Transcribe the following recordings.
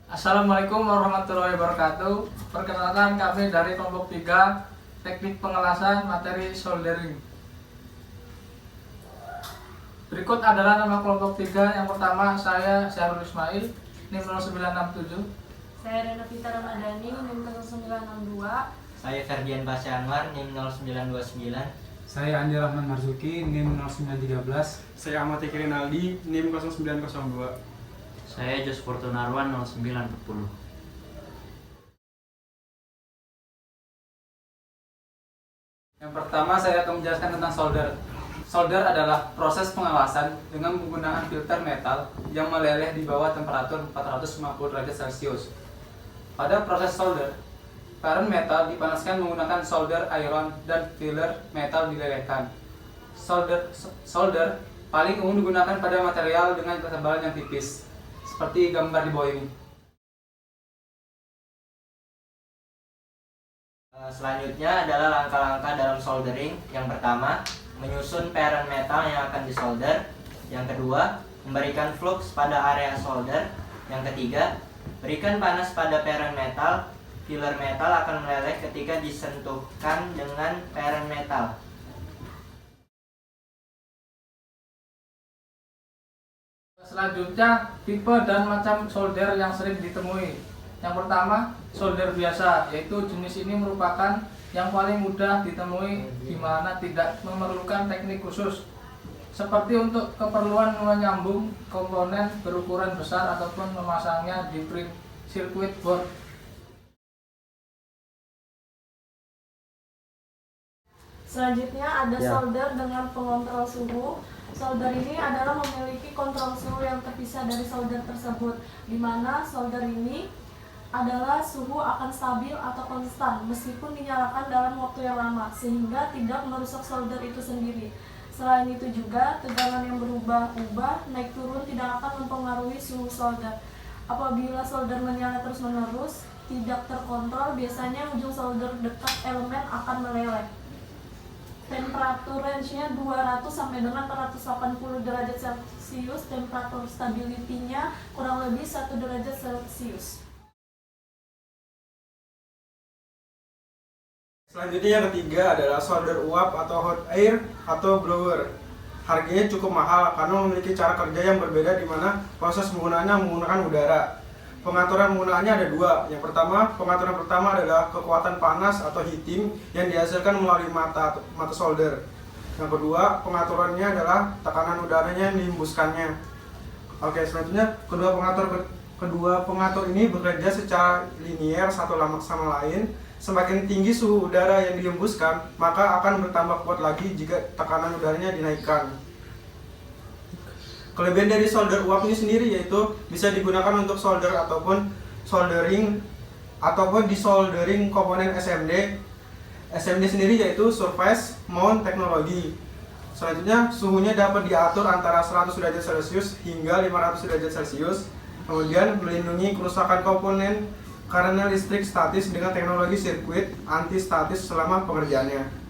Assalamualaikum warahmatullahi wabarakatuh. Perkenalkan kami dari kelompok 3 Teknik Pengelasan Materi Soldering. Berikut adalah nama kelompok 3. Yang pertama saya Syahrul Ismail, NIM 0967. Saya Renavita Ramadhani, NIM 0962. Saya Ferdian Pasha Anwar, NIM 0929. Saya Andi Rahman Marzuki, NIM 0913. Saya Ahmad Ikirin Aldi, NIM 0902. Saya Jos Fortunarwan 0940. Yang pertama saya akan menjelaskan tentang solder. Solder adalah proses pengelasan dengan menggunakan filter metal yang meleleh di bawah temperatur 450 derajat Celcius. Pada proses solder, parent metal dipanaskan menggunakan solder iron dan filler metal dilelehkan. Solder paling umum digunakan pada material dengan ketebalan yang tipis, seperti gambar di bawah ini. Selanjutnya adalah langkah-langkah dalam soldering. Yang pertama, menyusun parent metal yang akan disolder. Yang kedua, memberikan flux pada area solder. Yang ketiga, berikan panas pada parent metal. Filler metal akan meleleh ketika disentuhkan dengan parent metal. Selanjutnya, tipe dan macam solder yang sering ditemui. Yang pertama, solder biasa, yaitu jenis ini merupakan yang paling mudah ditemui di mana tidak memerlukan teknik khusus, seperti untuk keperluan menyambung komponen berukuran besar ataupun memasangnya di print circuit board. Selanjutnya ada solder dengan pengontrol suhu. Solder ini adalah memiliki kontrol suhu yang terpisah dari solder tersebut, di mana solder ini adalah suhu akan stabil atau konstan meskipun dinyalakan dalam waktu yang lama, sehingga tidak merusak solder itu sendiri. Selain itu juga, tegangan yang berubah-ubah naik turun tidak akan mempengaruhi suhu solder. Apabila solder menyala terus-menerus, tidak terkontrol, biasanya ujung solder dekat elemen akan meleleh. Temperatur range-nya 200 sampai dengan 480 derajat Celcius, temperatur stability-nya kurang lebih 1 derajat Celcius. Selanjutnya yang ketiga adalah solder uap atau hot air atau blower. Harganya cukup mahal karena memiliki cara kerja yang berbeda, di mana proses penggunaannya menggunakan udara. Pengaturan penggunaannya ada dua. Yang pertama, pengaturan pertama adalah kekuatan panas atau heating yang dihasilkan melalui mata solder. Yang kedua, pengaturannya adalah tekanan udaranya yang dihembuskannya. Oke, selanjutnya kedua pengatur ini bekerja secara linier satu sama lain. Semakin tinggi suhu udara yang dihembuskan, maka akan bertambah kuat lagi jika tekanan udaranya dinaikkan. Kelebihan dari solder uap ini sendiri yaitu bisa digunakan untuk solder ataupun soldering ataupun disoldering komponen SMD. SMD sendiri yaitu Surface Mount Technology. Selanjutnya suhunya dapat diatur antara 100 derajat Celcius hingga 500 derajat Celcius. Kemudian melindungi kerusakan komponen karena listrik statis dengan teknologi sirkuit anti statis selama pengerjaannya.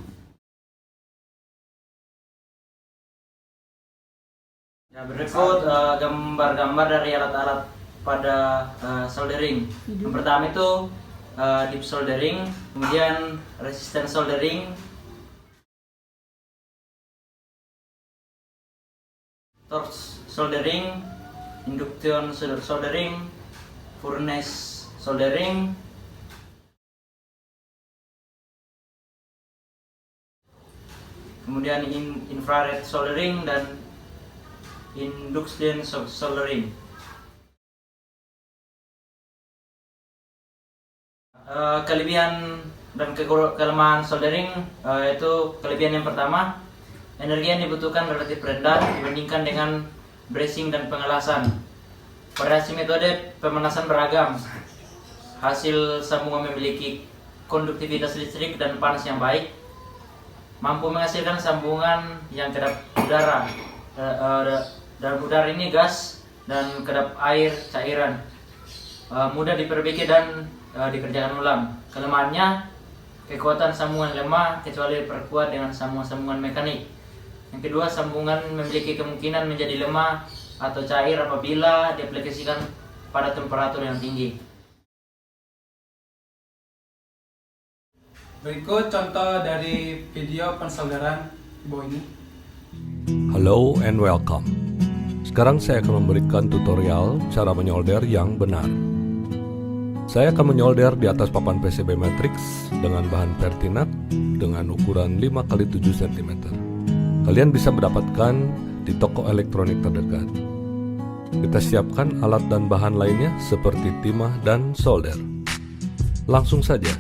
Ya, berikut gambar-gambar dari alat-alat pada soldering. Yang pertama itu deep soldering, kemudian resistance soldering, torch soldering, induction soldering, furnace soldering, kemudian infrared soldering dan induction soldering. Kelebihan dan kelemahan soldering yaitu kelebihan yang pertama, energi yang dibutuhkan relatif rendah dibandingkan dengan bracing dan pengelasan. Variasi metode pemanasan beragam. Hasil sambungan memiliki konduktivitas listrik dan panas yang baik, mampu menghasilkan sambungan yang kedap udara. Dalam udara ini gas dan kedap air cairan, mudah diperbaiki dan dikerjakan ulang. Kelemahannya, kekuatan sambungan lemah kecuali diperkuat dengan sambungan mekanik. Yang kedua, sambungan memiliki kemungkinan menjadi lemah atau cair apabila diaplikasikan pada temperatur yang tinggi. Berikut contoh dari video pensolderan di bawah ini. Halo and welcome. Sekarang saya akan memberikan tutorial cara menyolder yang benar. Saya akan menyolder di atas papan PCB matrix dengan bahan Pertinac dengan ukuran 5x7 cm. Kalian bisa mendapatkan di toko elektronik terdekat. Kita siapkan alat dan bahan lainnya seperti timah dan solder. Langsung saja.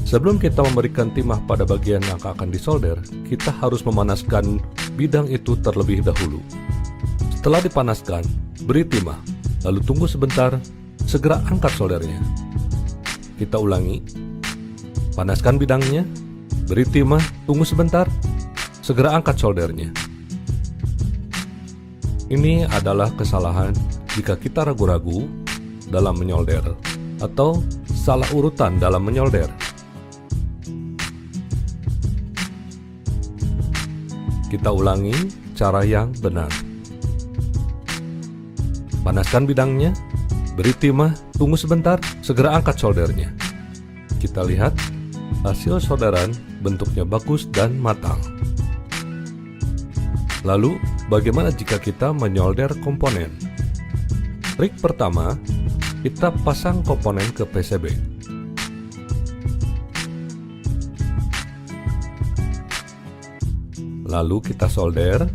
Sebelum kita memberikan timah pada bagian yang akan disolder, kita harus memanaskan bidang itu terlebih dahulu. Setelah dipanaskan, beri timah, lalu tunggu sebentar, segera angkat soldernya. Kita ulangi. Panaskan bidangnya, beri timah, tunggu sebentar, segera angkat soldernya. Ini adalah kesalahan jika kita ragu-ragu dalam menyolder atau salah urutan dalam menyolder. Kita ulangi cara yang benar. Panaskan bidangnya, beri timah, tunggu sebentar, segera angkat soldernya. Kita lihat hasil solderan bentuknya bagus dan matang. Lalu, bagaimana jika kita menyolder komponen? Trik pertama, kita pasang komponen ke PCB. Lalu kita solder.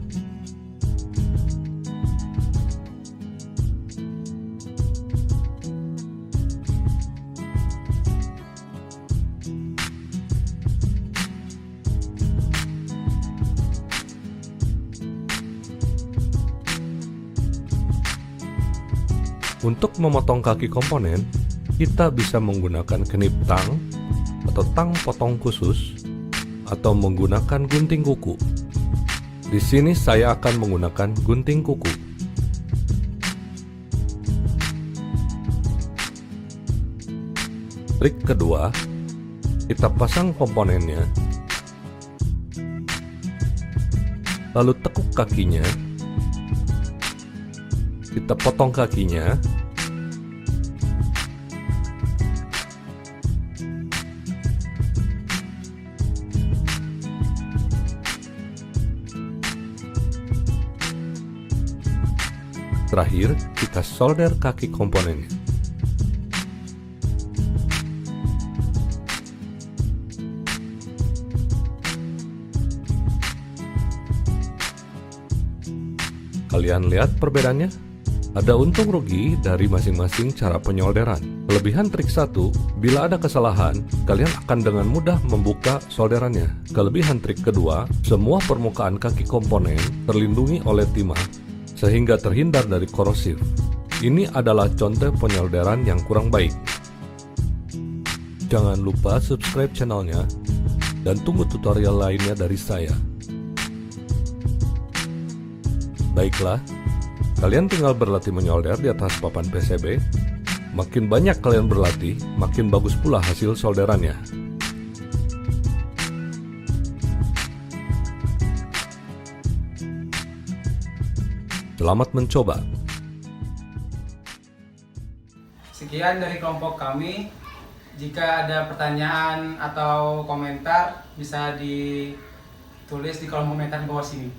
Untuk memotong kaki komponen, kita bisa menggunakan knip tang atau tang potong khusus atau menggunakan gunting kuku. Di sini saya akan menggunakan gunting kuku. Trik kedua, kita pasang komponennya, lalu tekuk kakinya, kita potong kakinya, terakhir kita solder kaki komponennya. Kalian lihat perbedaannya? Ada untung rugi dari masing-masing cara penyolderan. Kelebihan trik 1, bila ada kesalahan, kalian akan dengan mudah membuka solderannya. Kelebihan trik kedua, semua permukaan kaki komponen terlindungi oleh timah sehingga terhindar dari korosif. Ini adalah contoh penyolderan yang kurang baik. Jangan lupa subscribe channelnya dan tunggu tutorial lainnya dari saya. Baiklah, kalian tinggal berlatih menyolder di atas papan PCB. Makin banyak kalian berlatih, makin bagus pula hasil solderannya. Selamat mencoba. Sekian dari kelompok kami. Jika ada pertanyaan atau komentar, bisa ditulis di kolom komentar di bawah sini.